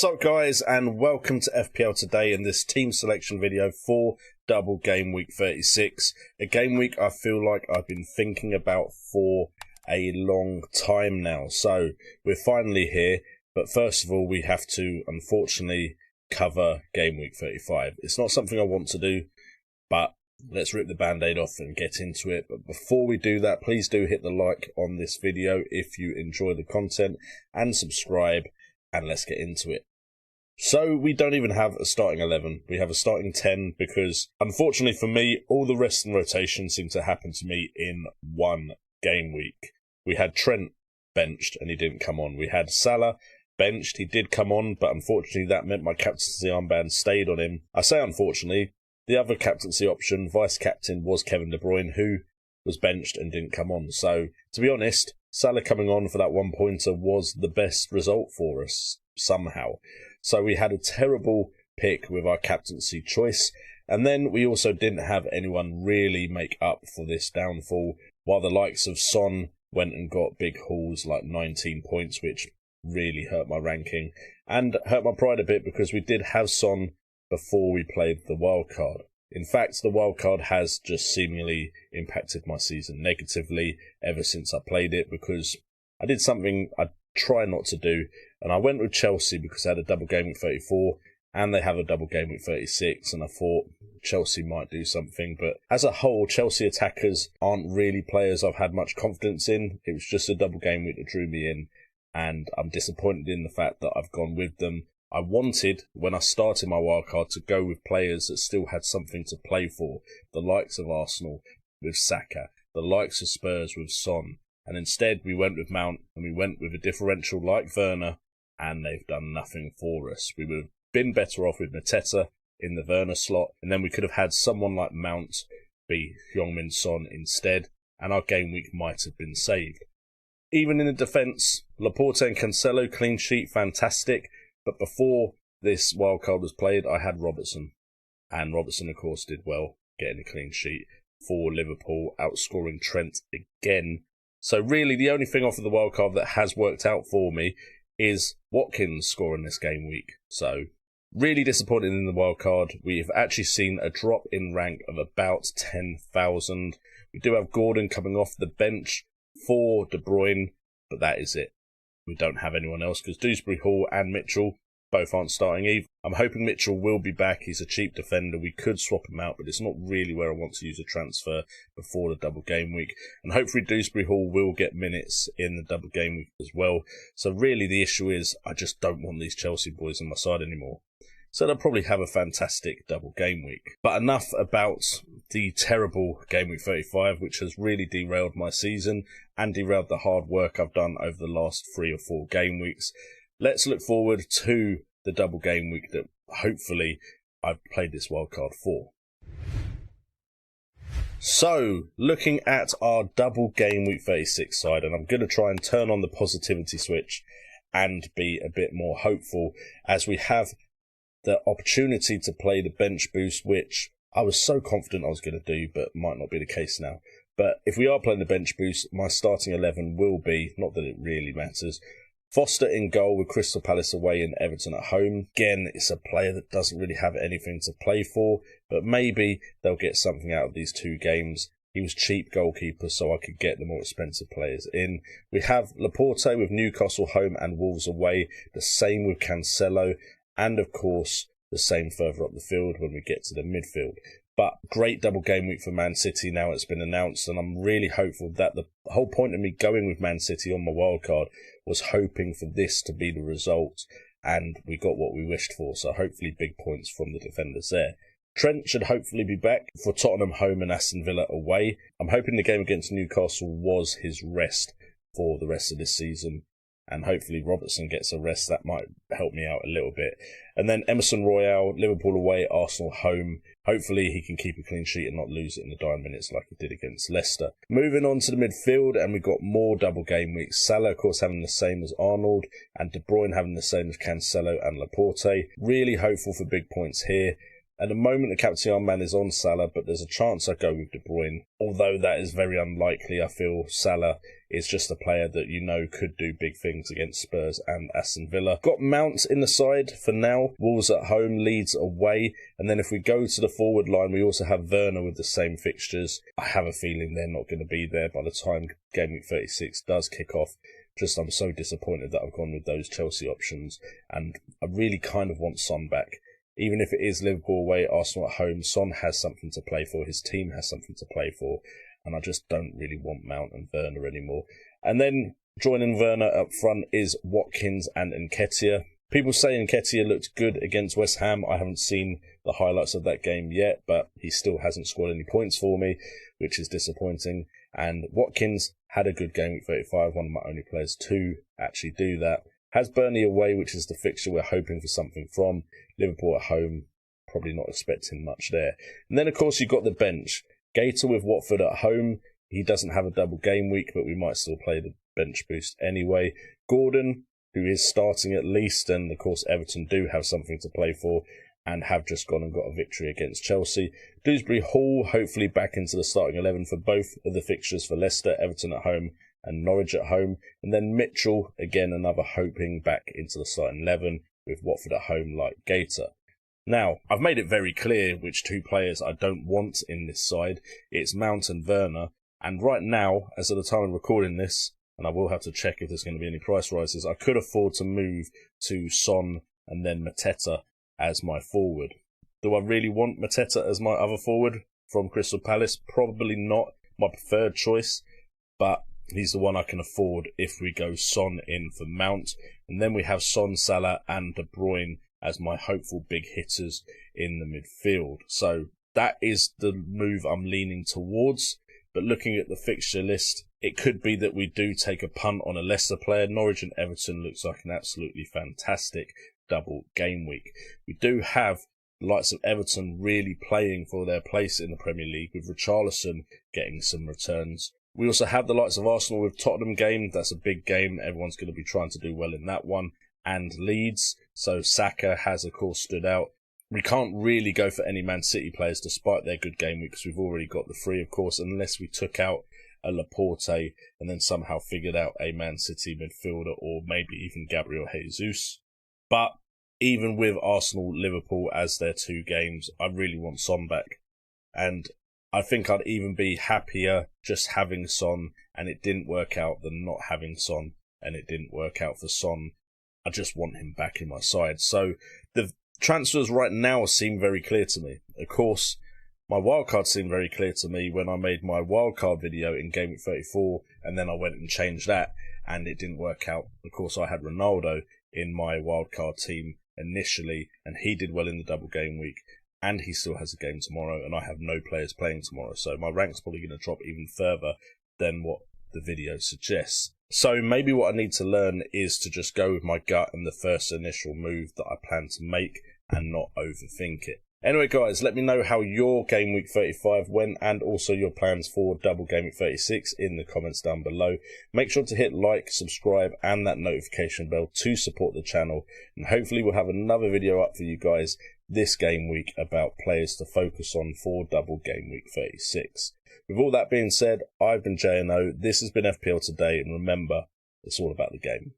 What's up guys, and welcome to FPL today in this team selection video for Double Game Week 36. A game week I feel like I've been thinking about for a long time now. So we're finally here, but first of all we have to unfortunately cover Game Week 35. It's not something I want to do, but let's rip the band-aid off and get into it. But before we do that, please do hit the like on this video if you enjoy the content and subscribe. And let's get into it. So we don't even have a starting 11. We have a starting 10 because, unfortunately for me, all the rest in rotation seem to happen to me in one game week. We had Trent benched and he didn't come on. We had Salah benched. He did come on, but unfortunately that meant my captaincy armband stayed on him. I say unfortunately. The other captaincy option, vice-captain, was Kevin De Bruyne, who was benched and didn't come on. So, to be honest, Salah coming on for that one-pointer was the best result for us, somehow. So we had a terrible pick with our captaincy choice, and then we also didn't have anyone really make up for this downfall, while the likes of Son went and got big hauls like 19 points, which really hurt my ranking, and hurt my pride a bit because we did have Son before we played the wildcard. In fact, the wildcard has just seemingly impacted my season negatively ever since I played it, because I did something I try not to do, and I went with Chelsea because I had a double game week 34 and they have a double game week 36, and I thought Chelsea might do something. But as a whole, Chelsea attackers aren't really players I've had much confidence in. It was just a double game week that drew me in, and I'm disappointed in the fact that I've gone with them. I wanted, when I started my wildcard, to go with players that still had something to play for. The likes of Arsenal with Saka, the likes of Spurs with Son. And instead we went with Mount, and we went with a differential like Werner, and they've done nothing for us. We would have been better off with Mateta in the Werner slot, and then we could have had someone like Mount be Heung-min Son instead, and our game week might have been saved. Even in the defence, Laporte and Cancelo, clean sheet, fantastic. But before this wildcard was played, I had Robertson. And Robertson, of course, did well, getting a clean sheet for Liverpool, outscoring Trent again. So really, the only thing off of the wildcard that has worked out for me is Watkins scoring this game week. So, really disappointed in the wildcard. We've actually seen a drop in rank of about 10,000. We do have Gordon coming off the bench for De Bruyne, but that is it. We don't have anyone else because Dewsbury Hall and Mitchell both aren't starting either. I'm hoping Mitchell will be back. He's a cheap defender. We could swap him out, but it's not really where I want to use a transfer before the double game week. And hopefully Dewsbury Hall will get minutes in the double game week as well. So really the issue is I just don't want these Chelsea boys on my side anymore. So they'll probably have a fantastic double game week. But enough about the terrible game week 35, which has really derailed my season and derailed the hard work I've done over the last 3 or 4 game weeks. Let's look forward to the double game week that hopefully I've played this wildcard for. So, looking at our double game week 36 side, and I'm going to try and turn on the positivity switch and be a bit more hopeful, as we have the opportunity to play the bench boost, which I was so confident I was going to do, but might not be the case now. But if we are playing the bench boost, my starting 11 will be, not that it really matters, Foster in goal with Crystal Palace away and Everton at home. Again, it's a player that doesn't really have anything to play for, but maybe they'll get something out of these 2 games. He was cheap goalkeeper, so I could get the more expensive players in. We have Laporte with Newcastle home and Wolves away. The same with Cancelo. And of course, the same further up the field when we get to the midfield. But great double game week for Man City now it's been announced, and I'm really hopeful that the whole point of me going with Man City on my wildcard was hoping for this to be the result, and we got what we wished for, so hopefully big points from the defenders there. Trent should hopefully be back for Tottenham home and Aston Villa away. I'm hoping the game against Newcastle was his rest for the rest of this season, and hopefully Robertson gets a rest. That might help me out a little bit. And then Emerson Royale, Liverpool away, Arsenal home. Hopefully he can keep a clean sheet and not lose it in the dying minutes like he did against Leicester. Moving on to the midfield, and we've got more double game weeks. Salah, of course, having the same as Arnold, and De Bruyne having the same as Cancelo and Laporte. Really hopeful for big points here. At the moment, the captain armband is on Salah, but there's a chance I go with De Bruyne. Although that is very unlikely, I feel Salah is just a player that you know could do big things against Spurs and Aston Villa. Got Mount in the side for now. Wolves at home, Leeds away. And then if we go to the forward line, we also have Werner with the same fixtures. I have a feeling they're not going to be there by the time Game Week 36 does kick off. I'm so disappointed that I've gone with those Chelsea options. And I really kind of want Son back. Even if it is Liverpool away, Arsenal at home, Son has something to play for. His team has something to play for. And I just don't really want Mount and Werner anymore. And then joining Werner up front is Watkins and Ketia. People say Ketia looked good against West Ham. I haven't seen the highlights of that game yet, but he still hasn't scored any points for me, which is disappointing. And Watkins had a good game week 35, one of my only players to actually do that. Has Burnley away, which is the fixture we're hoping for something from. Liverpool at home, probably not expecting much there. And then, of course, you've got the bench. Gator with Watford at home. He doesn't have a double game week, but we might still play the bench boost anyway. Gordon, who is starting at least, and of course Everton do have something to play for and have just gone and got a victory against Chelsea. Dewsbury Hall, hopefully back into the starting 11 for both of the fixtures for Leicester, Everton at home and Norwich at home. And then Mitchell, again, another hoping back into the starting 11 with Watford at home like Gator. Now, I've made it very clear which two players I don't want in this side. It's Mount and Werner. And right now, as of the time of recording this, and I will have to check if there's going to be any price rises, I could afford to move to Son and then Mateta as my forward. Do I really want Mateta as my other forward from Crystal Palace? Probably not my preferred choice, but he's the one I can afford if we go Son in for Mount. And then we have Son, Salah and De Bruyne as my hopeful big hitters in the midfield. So that is the move I'm leaning towards. But looking at the fixture list, it could be that we do take a punt on a Leicester player. Norwich and Everton looks like an absolutely fantastic double game week. We do have the likes of Everton really playing for their place in the Premier League, with Richarlison getting some returns. We also have the likes of Arsenal with Tottenham game. That's a big game. Everyone's going to be trying to do well in that one. And Leeds. So Saka has, of course, stood out. We can't really go for any Man City players despite their good game week because we've already got the three, of course, unless we took out a Laporte and then somehow figured out a Man City midfielder or maybe even Gabriel Jesus. But even with Arsenal, Liverpool as their two games, I really want Son back. And I think I'd even be happier just having Son and it didn't work out than not having Son and it didn't work out for Son. I just want him back in my side. So the transfers right now seem very clear to me. Of course, my wildcard seemed very clear to me when I made my wildcard video in Game Week 34, and then I went and changed that, and it didn't work out. Of course, I had Ronaldo in my wildcard team initially, and he did well in the double game week, and he still has a game tomorrow, and I have no players playing tomorrow, so my rank's probably going to drop even further than what the video suggests. So maybe what I need to learn is to just go with my gut and the first initial move that I plan to make and not overthink it. Anyway, guys, let me know how your Game Week 35 went and also your plans for Double Game Week 36 in the comments down below. Make sure to hit like, subscribe and that notification bell to support the channel. And hopefully we'll have another video up for you guys this game week about players to focus on for Double Game Week 36. With all that being said, I've been JNO, this has been FPL Today, and remember, it's all about the game.